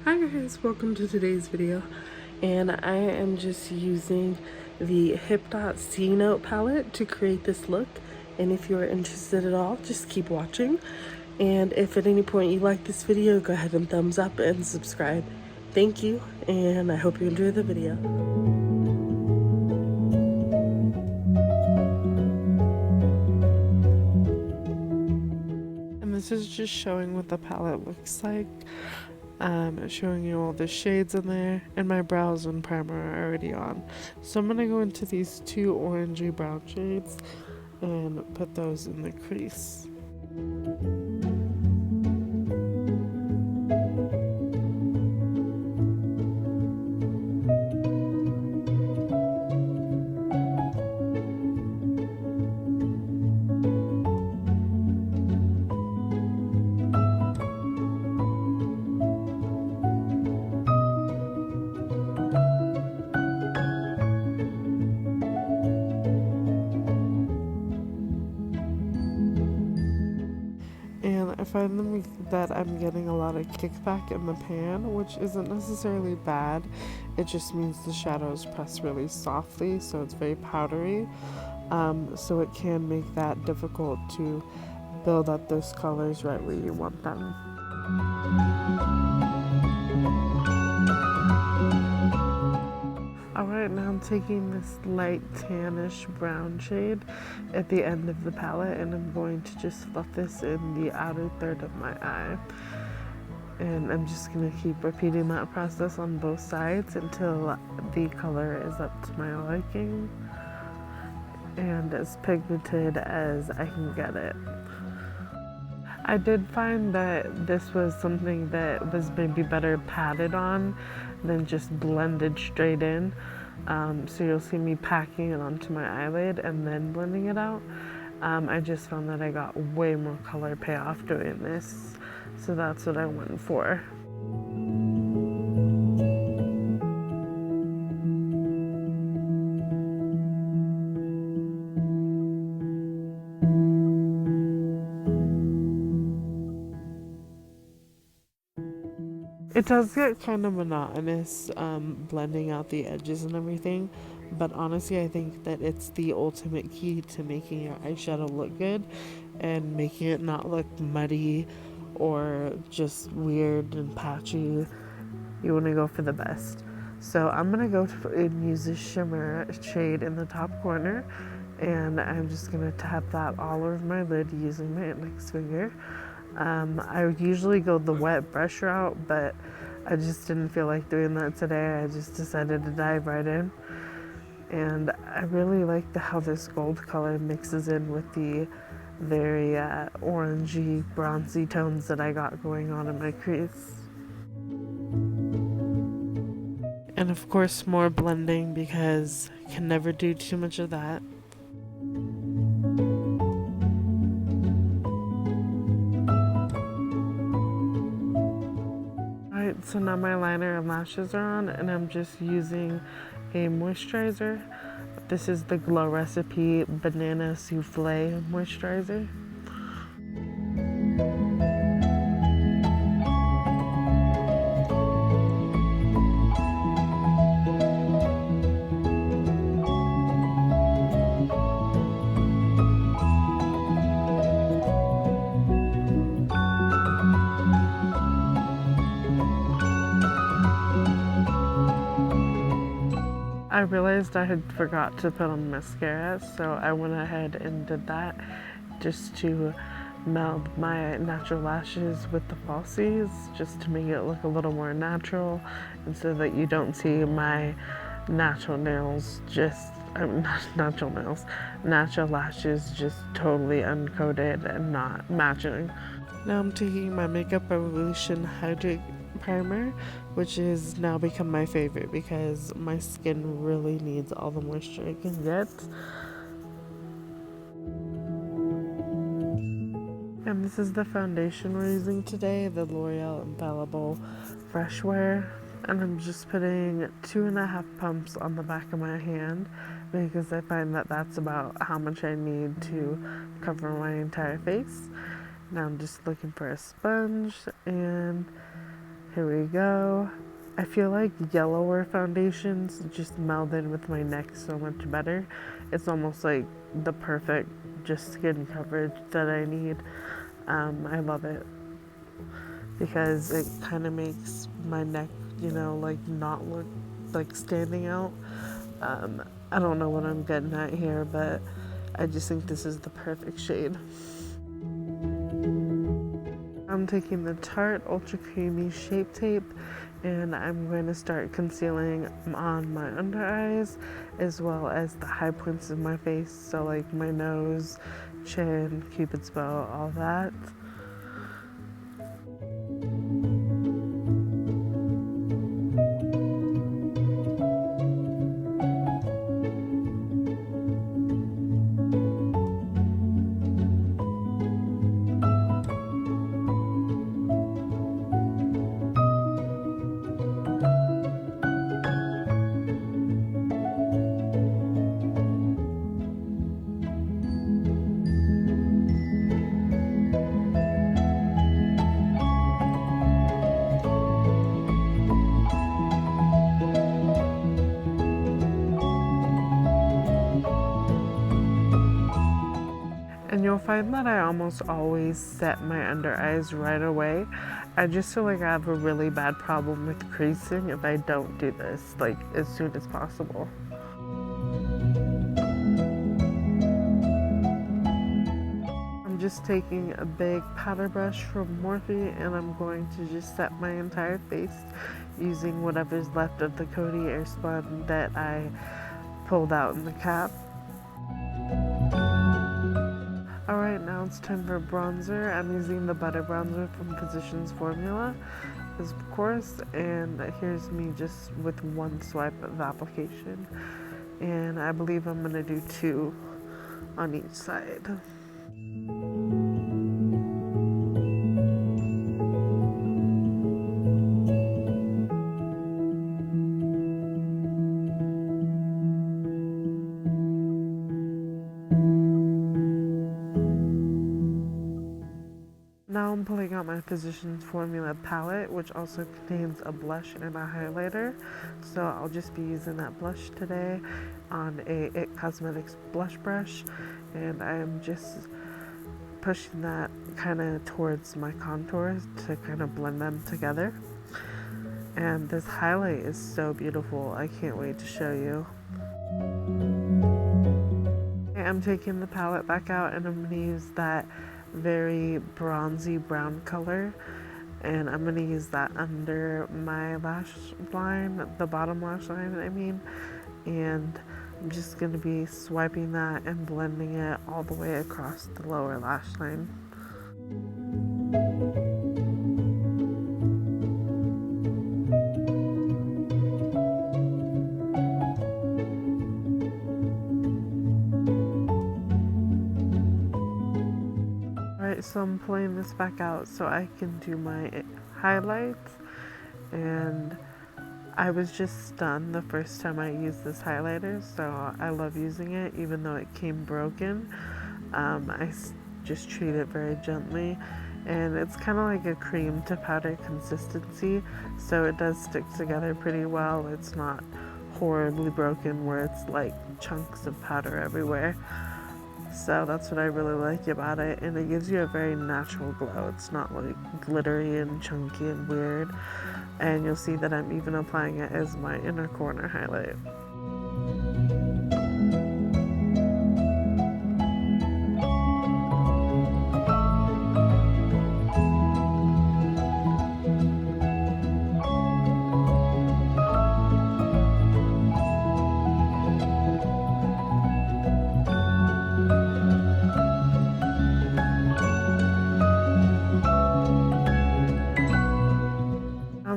Hi guys, welcome to today's video, and I am just using the HipDot Cenote palette to create this look. And if you're interested at all, just keep watching, and if at any point you like this video, go ahead and thumbs up and subscribe. Thank you, and I hope you enjoy the video. And this is just showing what the palette looks like. Showing you all the shades in there, and my brows and primer are already on. So I'm gonna go into these two orangey brown shades and put those in the crease. I find that I'm getting a lot of kickback in the pan, which isn't necessarily bad. It just means the shadows press really softly, so it's very powdery. So it can make that difficult to build up those colors right where you want them. Alright, now I'm taking this light tannish brown shade at the end of the palette, and I'm going to just fluff this in the outer third of my eye. And I'm just going to keep repeating that process on both sides until the color is up to my liking and as pigmented as I can get it. I did find that this was something that was maybe better patted on than just blended straight in. So you'll see me packing it onto my eyelid and then blending it out. I just found that I got way more color payoff doing this, so that's what I went for. It does get kind of monotonous blending out the edges and everything, but honestly I think that it's the ultimate key to making your eyeshadow look good and making it not look muddy or just weird and patchy. You want to go for the best. So I'm going to go and use this shimmer shade in the top corner, and I'm just going to tap that all over my lid using my index finger. I usually go the wet brush route, but I just didn't feel like doing that today. I just decided to dive right in. And I really like how this gold color mixes in with the very orangey, bronzy tones that I got going on in my crease. And of course more blending, because I can never do too much of that. Alright, so now my liner and lashes are on, and I'm just using a moisturizer. This is the Glow Recipe Banana Soufflé Moisturizer. I realized I had forgot to put on mascara, so I went ahead and did that just to meld my natural lashes with the falsies, just to make it look a little more natural, and so that you don't see my natural lashes just totally uncoated and not matching. Now I'm taking my Makeup Revolution Hydrate primer, which has now become my favorite because my skin really needs all the moisture it can get. And this is the foundation we're using today, the L'Oreal Infallible Freshwear. And I'm just putting 2.5 pumps on the back of my hand because I find that that's about how much I need to cover my entire face. Now I'm just looking for a sponge and Here we go. I feel like yellower foundations just meld in with my neck so much better. It's almost like the perfect just skin coverage that I need. I love it because it kind of makes my neck, like not look like standing out. I don't know what I'm getting at here, but I just think this is the perfect shade. I'm taking the Tarte Ultra Creamy Shape Tape and I'm going to start concealing on my under eyes as well as the high points of my face, so like my nose, chin, cupid's bow, all that. And you'll find that I almost always set my under eyes right away. I just feel like I have a really bad problem with creasing if I don't do this like as soon as possible. I'm just taking a big powder brush from Morphe and I'm going to just set my entire face using whatever's left of the Coty Airspun that I pulled out in the cap. Alright, now it's time for bronzer. I'm using the Butter Bronzer from Physicians Formula, of course, and here's me just with one swipe of application. And I believe I'm going to do 2 on each side. Now I'm pulling out my Physicians Formula palette, which also contains a blush and a highlighter. So I'll just be using that blush today on a IT Cosmetics blush brush. And I'm just pushing that kind of towards my contours to kind of blend them together. And this highlight is so beautiful. I can't wait to show you. I'm taking the palette back out and I'm going to use that very bronzy brown color, and I'm going to use that under my lash line, the bottom lash line I mean, and I'm just going to be swiping that and blending it all the way across the lower lash line. So I'm pulling this back out so I can do my highlights, and I was just stunned the first time I used this highlighter, so I love using it even though it came broken. I just treat it very gently, and it's kind of like a cream to powder consistency, so it does stick together pretty well. It's not horribly broken where it's like chunks of powder everywhere. So that's what I really like about it, and it gives you a very natural glow. It's not like glittery and chunky and weird, and you'll see that I'm even applying it as my inner corner highlight.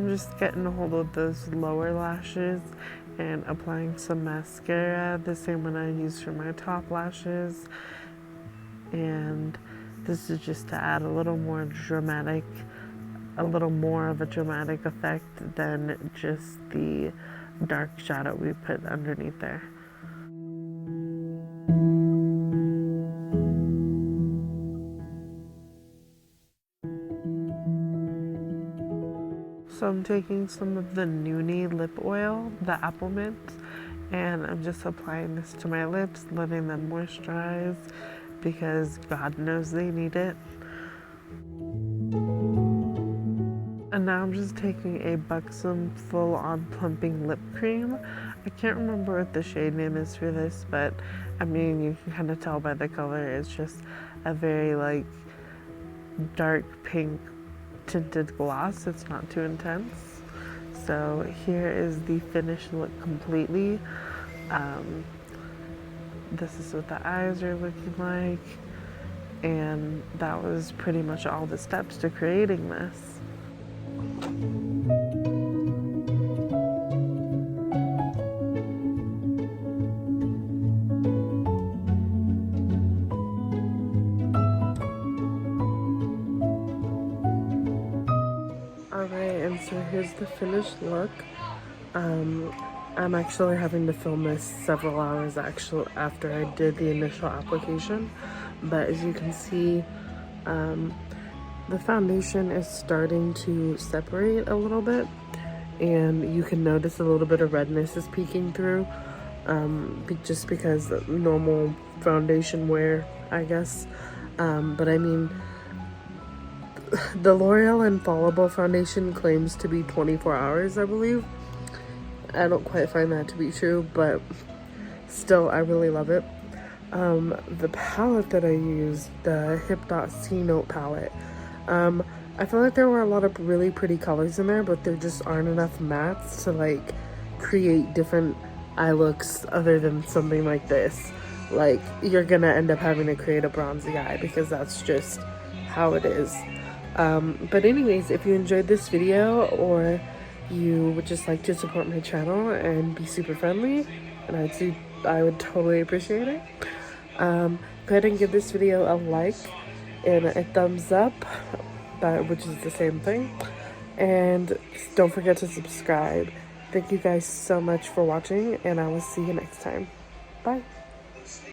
Just getting a hold of those lower lashes and applying some mascara, the same one I use for my top lashes, and this is just to add a little more of a dramatic effect than just the dark shadow we put underneath there. So I'm taking some of the Nooni lip oil, the Applemint, and I'm just applying this to my lips, letting them moisturize because God knows they need it. And now I'm just taking a Buxom full-on plumping lip cream. I can't remember what the shade name is for this, but I mean, you can kind of tell by the color. It's just a very like dark pink tinted gloss. It's not too intense. So here is the finished look completely. This is what the eyes are looking like, and that was pretty much all the steps to creating this. Alright, and so here's the finished look. I'm actually having to film this several hours after I did the initial application, but as you can see, the foundation is starting to separate a little bit, and you can notice a little bit of redness is peeking through, just because normal foundation wear, I guess. But I mean, the L'Oreal Infallible foundation claims to be 24 hours, I believe. I don't quite find that to be true, but still, I really love it. The palette that I used, the HipDot Cenote palette, I feel like there were a lot of really pretty colors in there, but there just aren't enough mattes to like create different eye looks other than something like this. Like, you're gonna end up having to create a bronzy eye because that's just how it is. But anyways, if you enjoyed this video or you would just like to support my channel and be super friendly, and I would totally appreciate it. Go ahead and give this video a like and a thumbs up, which is the same thing. And don't forget to subscribe. Thank you guys so much for watching, and I will see you next time. Bye.